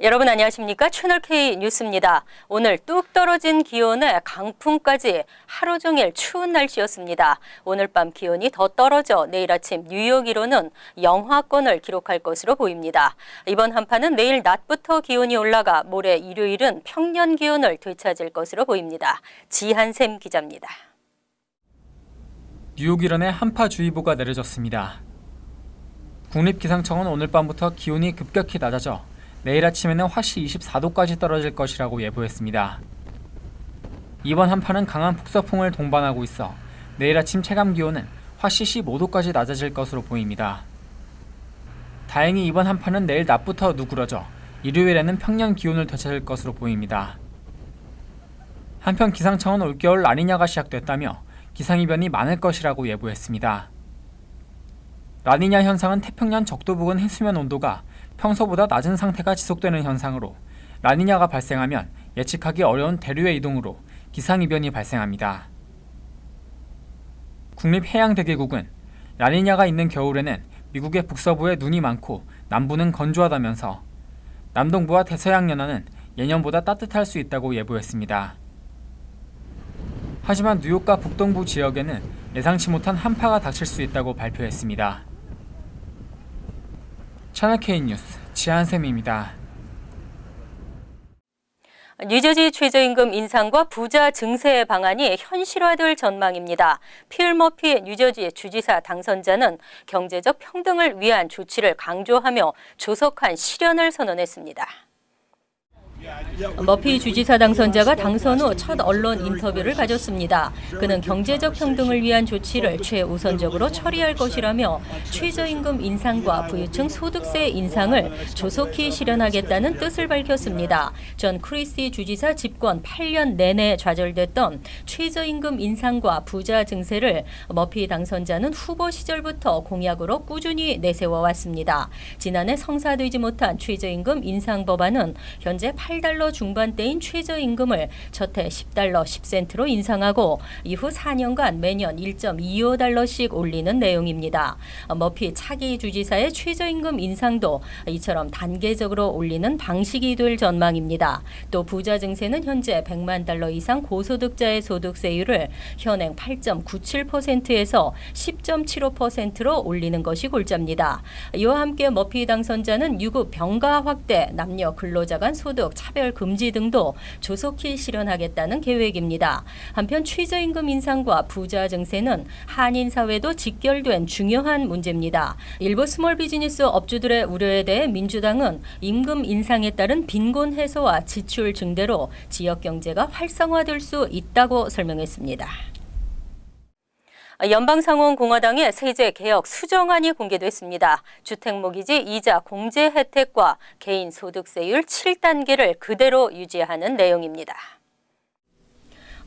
여러분 안녕하십니까? 채널K 뉴스입니다. 오늘 뚝 떨어진 기온에 강풍까지 하루 종일 추운 날씨였습니다. 오늘 밤 기온이 더 떨어져 내일 아침 뉴욕으로는 영하권을 기록할 것으로 보입니다. 이번 한파는 내일 낮부터 기온이 올라가 모레 일요일은 평년 기온을 되찾을 것으로 보입니다. 지한샘 기자입니다. 뉴욕 일원에 한파주의보가 내려졌습니다. 국립기상청은 오늘 밤부터 기온이 급격히 낮아져 내일 아침에는 화씨 24도까지 떨어질 것이라고 예보했습니다. 이번 한파는 강한 북서풍을 동반하고 있어 내일 아침 체감 기온은 화씨 15도까지 낮아질 것으로 보입니다. 다행히 이번 한파는 내일 낮부터 누그러져 일요일에는 평년 기온을 되찾을 것으로 보입니다. 한편 기상청은 올겨울 라니냐가 시작됐다며 기상이변이 많을 것이라고 예보했습니다. 라니냐 현상은 태평양 적도 부근 해수면 온도가 평소보다 낮은 상태가 지속되는 현상으로 라니냐가 발생하면 예측하기 어려운 대류의 이동으로 기상이변이 발생합니다. 국립해양대기국은 라니냐가 있는 겨울에는 미국의 북서부에 눈이 많고 남부는 건조하다면서 남동부와 대서양 연안은 예년보다 따뜻할 수 있다고 예보했습니다. 하지만 뉴욕과 북동부 지역에는 예상치 못한 한파가 닥칠 수 있다고 발표했습니다. 채널K 뉴스 지한샘입니다. 뉴저지 최저임금 인상과 부자 증세 방안이 현실화될 전망입니다. 필 머피 뉴저지 주지사 당선자는 경제적 평등을 위한 조치를 강조하며 조속한 실현을 선언했습니다. 머피 주지사 당선자가 당선 후 첫 언론 인터뷰를 가졌습니다. 그는 경제적 평등을 위한 조치를 최우선적으로 처리할 것이라며 최저임금 인상과 부유층 소득세 인상을 조속히 실현하겠다는 뜻을 밝혔습니다. 전 크리스티 주지사 집권 8년 내내 좌절됐던 최저임금 인상과 부자 증세를 머피 당선자는 후보 시절부터 공약으로 꾸준히 내세워왔습니다. 지난해 성사되지 못한 최저임금 인상 법안은 현재 8달러 중반대인 최저임금을 첫해 10달러 10센트로 인상하고 이후 4년간 매년 1.25달러씩 올리는 내용입니다. 머피 차기 주지사의 최저임금 인상도 이처럼 단계적으로 올리는 방식이 될 전망입니다. 또 부자 증세는 현재 100만 달러 이상 고소득자의 소득세율을 현행 8.97%에서 10.75%로 올리는 것이 골자입니다. 이와 함께 머피 당선자는 유급 병가 확대, 남녀 근로자 간 소득 차별 금지 등도 조속히 실현하겠다는 계획입니다. 한편 최저임금 인상과 부자 증세는 한인 사회도 직결된 중요한 문제입니다. 일부 스몰 비즈니스 업주들의 우려에 대해 민주당은 임금 인상에 따른 빈곤 해소와 지출 증대로 지역 경제가 활성화될 수 있다고 설명했습니다. 연방상원공화당의 세제개혁 수정안이 공개됐습니다. 주택모기지 이자 공제 혜택과 개인소득세율 7단계를 그대로 유지하는 내용입니다.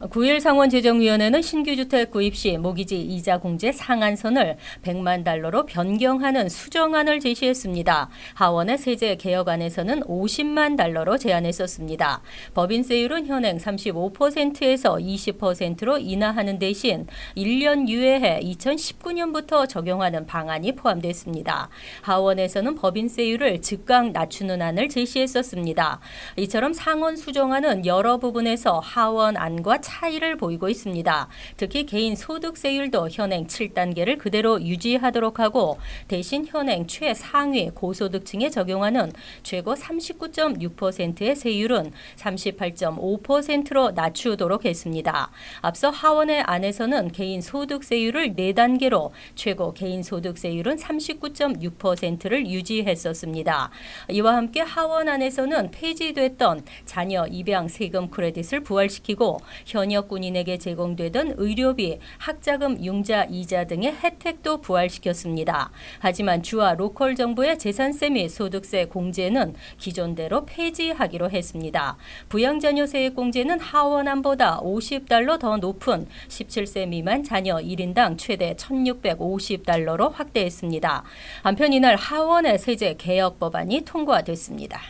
9일 상원재정위원회는 신규 주택 구입 시 모기지 이자 공제 상한선을 100만 달러로 변경하는 수정안을 제시했습니다. 하원의 세제 개혁안에서는 50만 달러로 제한했었습니다. 법인세율은 현행 35%에서 20%로 인하하는 대신 1년 유예해 2019년부터 적용하는 방안이 포함됐습니다. 하원에서는 법인세율을 즉각 낮추는 안을 제시했었습니다. 이처럼 상원 수정안은 여러 부분에서 하원안과 차이를 보이고 있습니다. 특히 개인 소득세율도 현행 7단계를 그대로 유지하도록 하고 대신 현행 최상위 고소득층에 적용하는 최고 39.6%의 세율은 38.5%로 낮추도록 했습니다. 앞서 하원의 안에서는 개인 소득세율을 4단계로 최고 개인 소득세율은 39.6%를 유지했었습니다. 이와 함께 하원 안에서는 폐지됐던 자녀 입양 세금 크레딧을 부활시키고 현역 군인에게 제공되던 의료비, 학자금 융자 이자 등의 혜택도 부활시켰습니다. 하지만 주와 로컬 정부의 재산세 및 소득세 공제는 기존대로 폐지하기로 했습니다. 부양자녀 세액 공제는 하원안보다 50달러 더 높은 17세 미만 자녀 1인당 최대 1,650달러로 확대했습니다. 한편 이날 하원의 세제 개혁 법안이 통과됐습니다.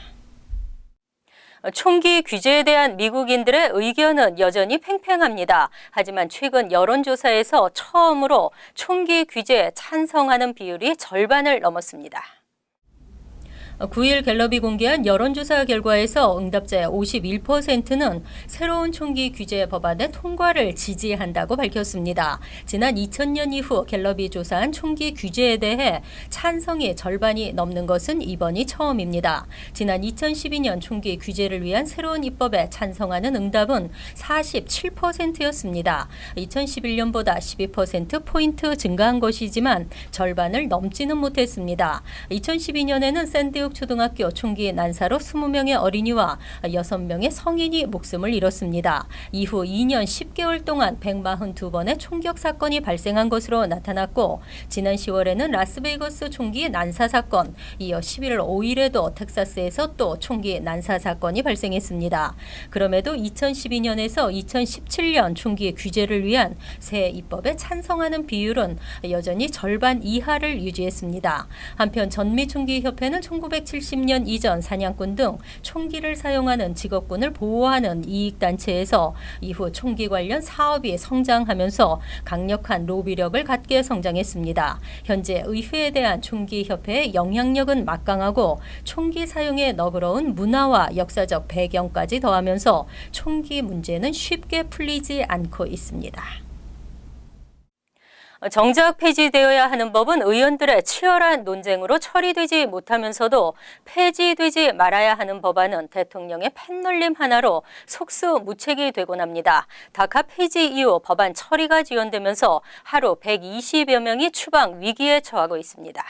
총기 규제에 대한 미국인들의 의견은 여전히 팽팽합니다. 하지만 최근 여론조사에서 처음으로 총기 규제에 찬성하는 비율이 절반을 넘었습니다. 9일 갤럽이 공개한 여론조사 결과에서 응답자의 51%는 새로운 총기 규제 법안의 통과를 지지한다고 밝혔습니다. 지난 2000년 이후 갤럽이 조사한 총기 규제에 대해 찬성이 절반이 넘는 것은 이번이 처음입니다. 지난 2012년 총기 규제를 위한 새로운 입법에 찬성하는 응답은 47%였습니다. 2011년보다 12%포인트 증가한 것이지만 절반을 넘지는 못했습니다. 2012년에는 샌디옥 초등학교 총기 난사로 20명의 어린이와 6명의 성인이 목숨을 잃었습니다. 이후 2년 10개월 동안 142번의 총격 사건이 발생한 것으로 나타났고 지난 10월에는 라스베이거스 총기 난사 사건, 이어 11월 5일에도 텍사스에서 또 총기 난사 사건이 발생했습니다. 그럼에도 2012년에서 2017년 총기 규제를 위한 새 입법에 찬성하는 비율은 여전히 절반 이하를 유지했습니다. 한편 전미총기협회는 1970년 이전 사냥꾼 등 총기를 사용하는 직업군을 보호하는 이익단체에서 이후 총기 관련 사업이 성장하면서 강력한 로비력을 갖게 성장했습니다. 현재 의회에 대한 총기협회의 영향력은 막강하고 총기 사용에 너그러운 문화와 역사적 배경까지 더하면서 총기 문제는 쉽게 풀리지 않고 있습니다. 정작 폐지되어야 하는 법은 의원들의 치열한 논쟁으로 처리되지 못하면서도 폐지되지 말아야 하는 법안은 대통령의 펜놀림 하나로 속수무책이 되곤 합니다. 다카 폐지 이후 법안 처리가 지연되면서 하루 120여 명이 추방 위기에 처하고 있습니다.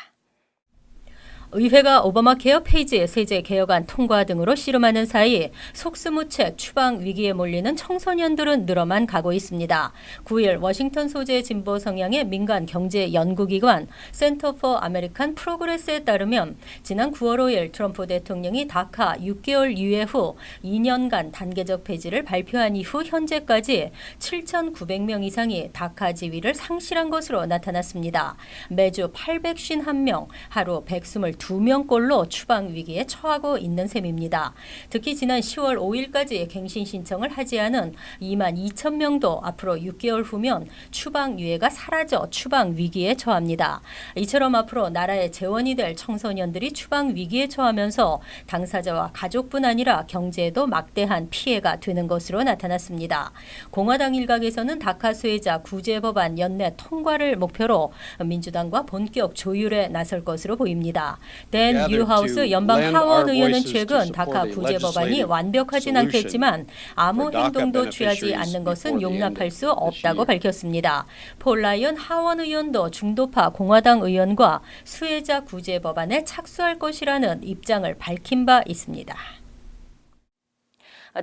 의회가 오바마 케어 폐지, 세제 개혁안 통과 등으로 씨름하는 사이 속수무책 추방 위기에 몰리는 청소년들은 늘어만 가고 있습니다. 9일 워싱턴 소재 진보 성향의 민간 경제 연구기관 센터 포 아메리칸 프로그레스에 따르면 지난 9월 5일 트럼프 대통령이 다카 6개월 유예 후 2년간 단계적 폐지를 발표한 이후 현재까지 7,900명 이상이 다카 지위를 상실한 것으로 나타났습니다. 매주 851명, 하루 122명꼴로 추방 위기에 처하고 있는 셈입니다. 특히 지난 10월 5일까지 갱신 신청을 하지 않은 2만 2천 명도 앞으로 6개월 후면 추방 유예가 사라져 추방 위기에 처합니다. 이처럼 앞으로 나라의 재원이 될 청소년들이 추방 위기에 처하면서 당사자와 가족뿐 아니라 경제에도 막대한 피해가 되는 것으로 나타났습니다. 공화당 일각에서는 다카 수혜자 구제 법안 연내 통과를 목표로 민주당과 본격 조율에 나설 것으로 보입니다. 댄 뉴하우스 연방 하원 의원은 최근 다카 구제 법안이 완벽하진 않겠지만 아무 행동도 취하지 않는 것은 용납할 수 없다고 밝혔습니다. 폴 라이언 하원 의원도 중도파 공화당 의원과 수혜자 구제 법안에 착수할 것이라는 입장을 밝힌 바 있습니다.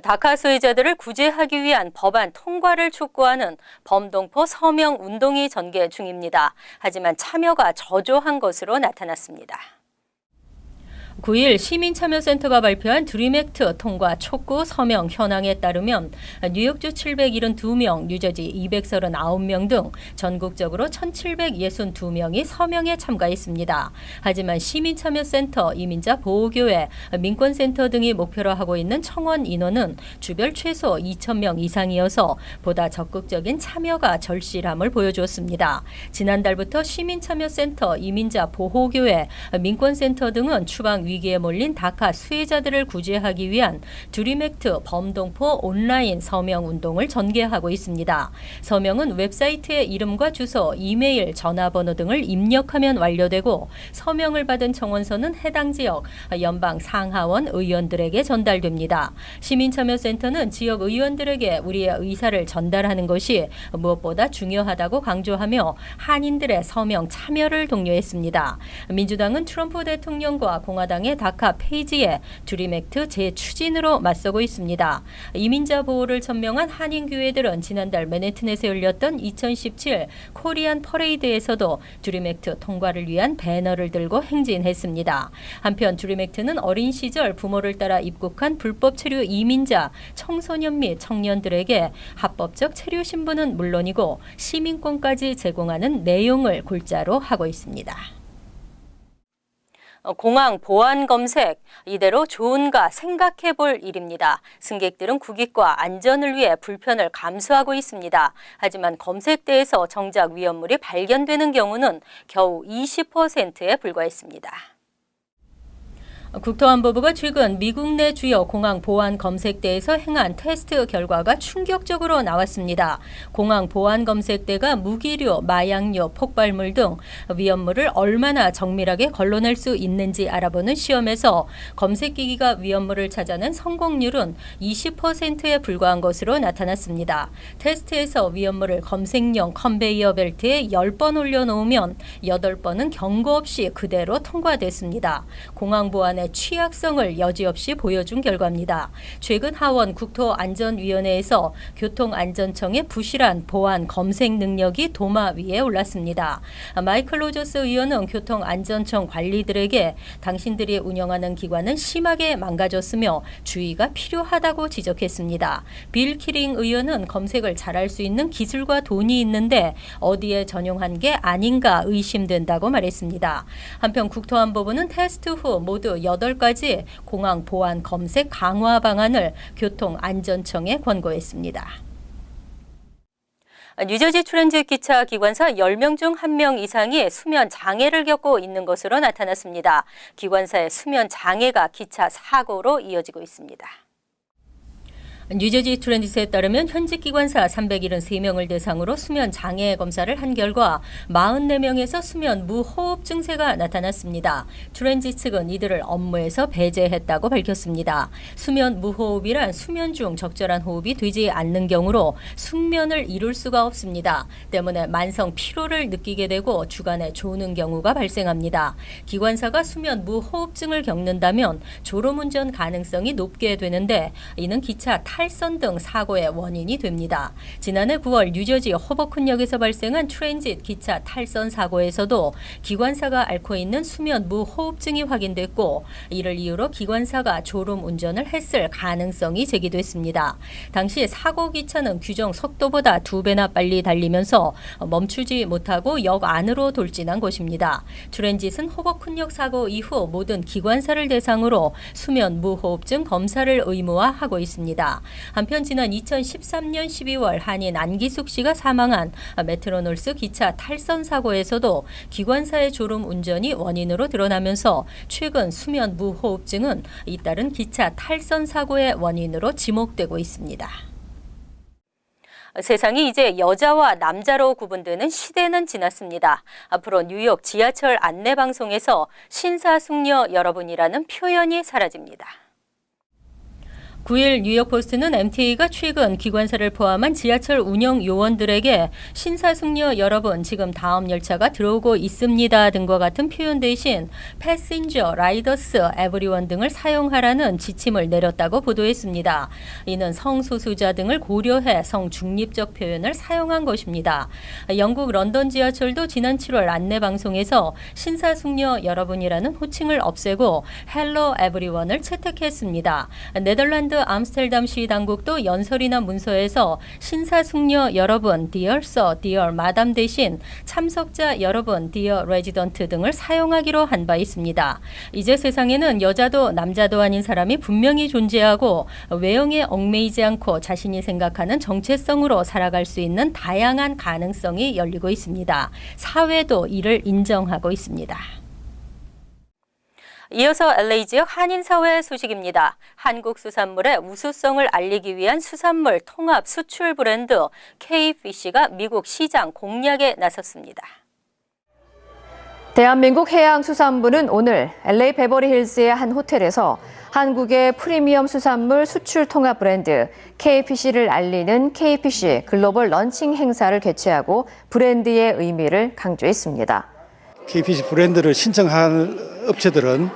다카 수혜자들을 구제하기 위한 법안 통과를 촉구하는 범동포 서명 운동이 전개 중입니다. 하지만 참여가 저조한 것으로 나타났습니다. 9일 시민참여센터가 발표한 드림 액트 통과 촉구 서명 현황에 따르면 뉴욕주 772명, 뉴저지 239명 등 전국적으로 1,762명이 서명에 참가했습니다. 하지만 시민참여센터, 이민자 보호교회, 민권센터 등이 목표로 하고 있는 청원 인원은 주별 최소 2,000명 이상이어서 보다 적극적인 참여가 절실함을 보여주었습니다. 지난달부터 시민참여센터, 이민자 보호교회, 민권센터 등은 추방 위기에 몰린 다카 수혜자들을 구제하기 위한 드림 액트 범동포 온라인 서명 운동을 전개하고 있습니다. 서명은 웹사이트의 이름과 주소, 이메일, 전화번호 등을 입력하면 완료되고 서명을 받은 청원서는 해당 지역 연방 상하원 의원들에게 전달됩니다. 시민참여센터는 지역 의원들에게 우리의 의사를 전달하는 것이 무엇보다 중요하다고 강조하며 한인들의 서명 참여를 독려했습니다. 민주당은 트럼프 대통령과 공화당의 다카 폐지에 드림 액트 재추진으로 맞서고 있습니다. 이민자 보호를 천명한 한인교회들은 지난달 맨해튼에서 열렸던 2017 코리안 퍼레이드에서도 드림 액트 통과를 위한 배너를 들고 행진했습니다. 한편 드림 액트는 어린 시절 부모를 따라 입국한 불법 체류 이민자, 청소년 및 청년들에게 합법적 체류 신분은 물론이고 시민권까지 제공하는 내용을 골자로 하고 있습니다. 공항 보안 검색, 이대로 좋은가 생각해 볼 일입니다. 승객들은 국익과 안전을 위해 불편을 감수하고 있습니다. 하지만 검색대에서 정작 위험물이 발견되는 경우는 겨우 20%에 불과했습니다. 국토안보부가 최근 미국 내 주요 공항 보안 검색대에서 행한 테스트 결과가 충격적으로 나왔습니다. 공항 보안 검색대가 무기류, 마약류, 폭발물 등 위험물을 얼마나 정밀하게 걸러낼 수 있는지 알아보는 시험에서 검색기기가 위험물을 찾아낸 성공률은 20%에 불과한 것으로 나타났습니다. 테스트에서 위험물을 검색용 컨베이어 벨트에 10번 올려놓으면 8번은 경고 없이 그대로 통과됐습니다. 공항 보안의 취약성을 여지없이 보여준 결과입니다. 최근 하원 국토안전위원회에서 교통안전청의 부실한 보안 검색 능력이 도마 위에 올랐습니다. 마이클 로저스 의원은 교통안전청 관리들에게 당신들이 운영하는 기관은 심하게 망가졌으며 주의가 필요하다고 지적했습니다. 빌 키링 의원은 검색을 잘할 수 있는 기술과 돈이 있는데 어디에 전용한 게 아닌가 의심된다고 말했습니다. 한편 국토안보부는 테스트 후 모두 8가지 공항 보안 검색 강화 방안을 교통안전청에 권고했습니다. 뉴저지 트랜짓 기차 기관사 10명 중 1명 이상이 수면 장애를 겪고 있는 것으로 나타났습니다. 기관사의 수면 장애가 기차 사고로 이어지고 있습니다. 뉴저지 트랜짓에 따르면 현직 기관사 373명을 대상으로 수면 장애 검사를 한 결과 44명에서 수면 무호흡 증세가 나타났습니다. 트랜짓 측은 이들을 업무에서 배제했다고 밝혔습니다. 수면 무호흡이란 수면 중 적절한 호흡이 되지 않는 경우로 숙면을 이룰 수가 없습니다. 때문에 만성 피로를 느끼게 되고 주간에 조는 경우가 발생합니다. 기관사가 수면 무호흡증을 겪는다면 졸음운전 가능성이 높게 되는데 이는 기차 탈선 등 사고의 원인이 됩니다. 지난해 9월 뉴저지 호버큰역에서 발생한 트랜짓 기차 탈선 사고에서도 기관사가 앓고 있는 수면 무호흡증이 확인됐고 이를 이유로 기관사가 졸음 운전을 했을 가능성이 제기됐습니다. 당시 사고 기차는 규정 속도보다 2배나 빨리 달리면서 멈추지 못하고 역 안으로 돌진한 것입니다. 트랜짓은 호버큰역 사고 이후 모든 기관사를 대상으로 수면 무호흡증 검사를 의무화하고 있습니다. 한편 지난 2013년 12월 한인 안기숙 씨가 사망한 메트로놀스 기차 탈선 사고에서도 기관사의 졸음 운전이 원인으로 드러나면서 최근 수면 무호흡증은 잇따른 기차 탈선 사고의 원인으로 지목되고 있습니다. 세상이 이제 여자와 남자로 구분되는 시대는 지났습니다. 앞으로 뉴욕 지하철 안내방송에서 신사숙녀 여러분이라는 표현이 사라집니다. 9일 뉴욕포스트는 MTA가 최근 기관사를 포함한 지하철 운영 요원들에게 신사숙녀 여러분 지금 다음 열차가 들어오고 있습니다 등과 같은 표현 대신 패신저, 라이더스, 에브리원 등을 사용하라는 지침을 내렸다고 보도했습니다. 이는 성소수자 등을 고려해 성중립적 표현을 사용한 것입니다. 영국 런던 지하철도 지난 7월 안내방송에서 신사숙녀 여러분이라는 호칭을 없애고 헬로 에브리원을 채택했습니다. 네덜란드 암스테르담시 당국도 연설이나 문서에서 신사숙녀 여러분, Dear Sir, Dear Madam 대신 참석자 여러분, Dear Resident 등을 사용하기로 한 바 있습니다. 이제 세상에는 여자도 남자도 아닌 사람이 분명히 존재하고 외형에 얽매이지 않고 자신이 생각하는 정체성으로 살아갈 수 있는 다양한 가능성이 열리고 있습니다. 사회도 이를 인정하고 있습니다. 이어서 LA 지역 한인사회 소식입니다. 한국 수산물의 우수성을 알리기 위한 수산물 통합 수출 브랜드 Kfish가 미국 시장 공략에 나섰습니다. 대한민국 해양수산부는 오늘 LA 베버리힐스의 한 호텔에서 한국의 프리미엄 수산물 수출 통합 브랜드 Kfish를 알리는 Kfish 글로벌 런칭 행사를 개최하고 브랜드의 의미를 강조했습니다. Kfish 브랜드를 신청한 업체들은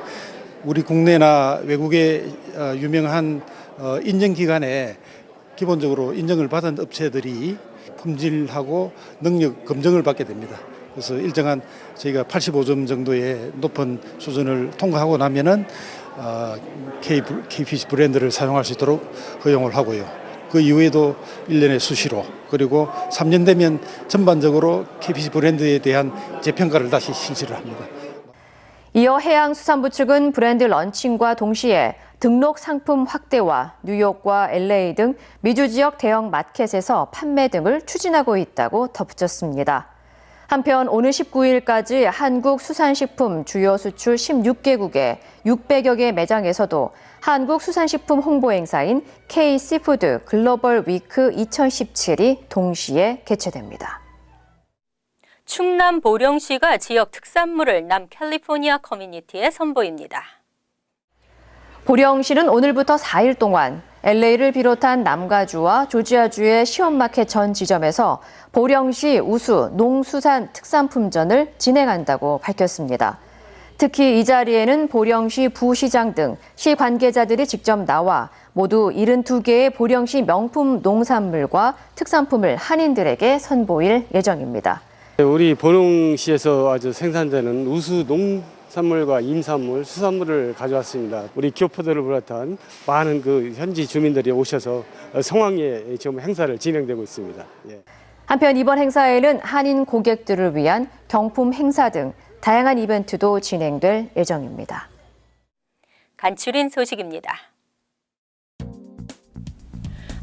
우리 국내나 외국의 유명한 인증기관에 기본적으로 인정을 받은 업체들이 품질하고 능력 검증을 받게 됩니다. 그래서 일정한 저희가 85점 정도의 높은 수준을 통과하고 나면은 Kfish 브랜드를 사용할 수 있도록 허용을 하고요. 그 이후에도 1년에 수시로 그리고 3년 되면 전반적으로 Kfish 브랜드에 대한 재평가를 다시 실시를 합니다. 이어 해양수산부 측은 브랜드 런칭과 동시에 등록 상품 확대와 뉴욕과 LA 등 미주 지역 대형 마켓에서 판매 등을 추진하고 있다고 덧붙였습니다. 한편 오늘 19일까지 한국 수산식품 주요 수출 16개국의 600여 개 매장에서도 한국 수산식품 홍보 행사인 K-시푸드 글로벌 위크 2017이 동시에 개최됩니다. 충남 보령시가 지역 특산물을 남캘리포니아 커뮤니티에 선보입니다. 보령시는 오늘부터 4일 동안 LA를 비롯한 남가주와 조지아주의 시원마켓 전 지점에서 보령시 우수 농수산 특산품전을 진행한다고 밝혔습니다. 특히 이 자리에는 보령시 부시장 등 시 관계자들이 직접 나와 모두 72개의 보령시 명품 농산물과 특산품을 한인들에게 선보일 예정입니다. 우리 보령시에서 아주 생산되는 우수 농산물과 임산물, 수산물을 가져왔습니다. 우리 교포들을 비롯한 많은 현지 주민들이 오셔서 성황리에 지금 행사를 진행되고 있습니다. 예. 한편 이번 행사에는 한인 고객들을 위한 경품 행사 등 다양한 이벤트도 진행될 예정입니다. 간추린 소식입니다.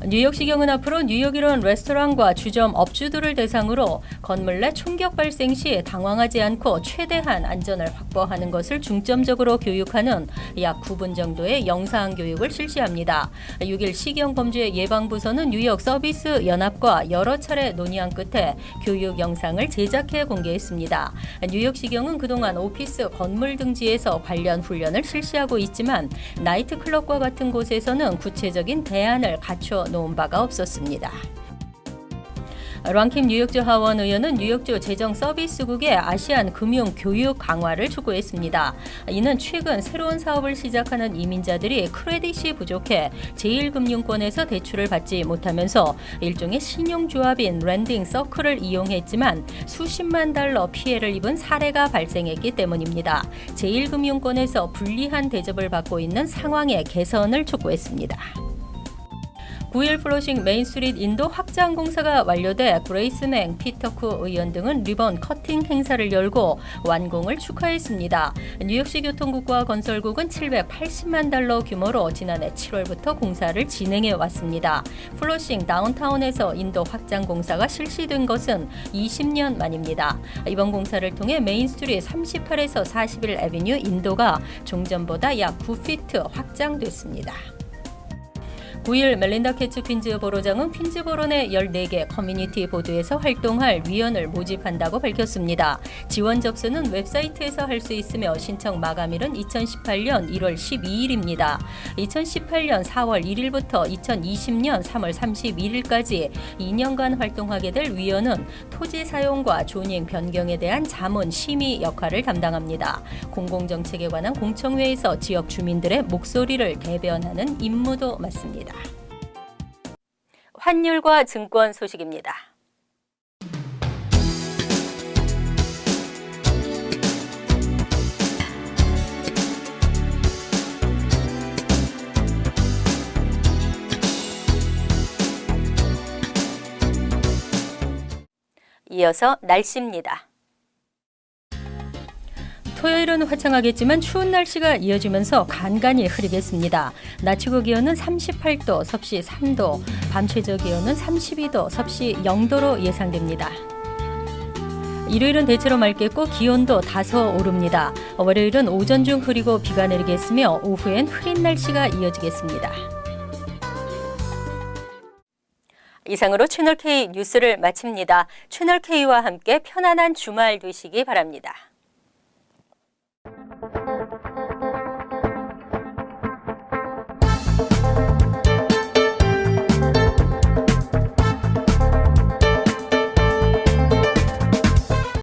뉴욕시경은 앞으로 뉴욕 이런 레스토랑과 주점 업주들을 대상으로 건물 내 총격 발생 시 당황하지 않고 최대한 안전을 확보하는 것을 중점적으로 교육하는 약 9분 정도의 영상 교육을 실시합니다. 6일 시경범죄 예방부서는 뉴욕 서비스 연합과 여러 차례 논의한 끝에 교육 영상을 제작해 공개했습니다. 뉴욕시경은 그동안 오피스 건물 등지에서 관련 훈련을 실시하고 있지만 나이트클럽과 같은 곳에서는 구체적인 대안을 갖춰 놓은 바가 없었습니다. 랑킴 뉴욕주 하원 의원은 뉴욕주 재정서비스국의 아시안 금융 교육 강화를 촉구했습니다. 이는 최근 새로운 사업을 시작하는 이민자들이 크레딧이 부족해 제1금융권에서 대출을 받지 못하면서 일종의 신용조합인 랜딩 서클을 이용했지만 수십만 달러 피해를 입은 사례가 발생했기 때문입니다. 제1금융권에서 불리한 대접을 받고 있는 상황의 개선을 촉구했습니다. 9일 플러싱 메인스트리트 인도 확장 공사가 완료돼 그레이스맹, 피터쿠 의원 등은 리본 커팅 행사를 열고 완공을 축하했습니다. 뉴욕시 교통국과 건설국은 780만 달러 규모로 지난해 7월부터 공사를 진행해 왔습니다. 플러싱 다운타운에서 인도 확장 공사가 실시된 것은 20년 만입니다. 이번 공사를 통해 메인스트리트 38에서 41 애비뉴 인도가 종전보다 약 9피트 확장됐습니다. 9일 멜린다 캐츠 퀸즈보로장은 퀸즈보로 내 14개 커뮤니티 보드에서 활동할 위원을 모집한다고 밝혔습니다. 지원 접수는 웹사이트에서 할 수 있으며 신청 마감일은 2018년 1월 12일입니다. 2018년 4월 1일부터 2020년 3월 31일까지 2년간 활동하게 될 위원은 토지 사용과 조닝 변경에 대한 자문 심의 역할을 담당합니다. 공공정책에 관한 공청회에서 지역 주민들의 목소리를 대변하는 임무도 맡습니다. 환율과 증권 소식입니다. 이어서 날씨입니다. 토요일은 화창하겠지만 추운 날씨가 이어지면서 간간히 흐리겠습니다. 낮 최고 기온은 38도, 섭씨 3도, 밤 최저 기온은 32도, 섭씨 0도로 예상됩니다. 일요일은 대체로 맑겠고 기온도 다소 오릅니다. 월요일은 오전 중 흐리고 비가 내리겠으며 오후엔 흐린 날씨가 이어지겠습니다. 이상으로 채널K 뉴스를 마칩니다. 채널K와 함께 편안한 주말 되시기 바랍니다.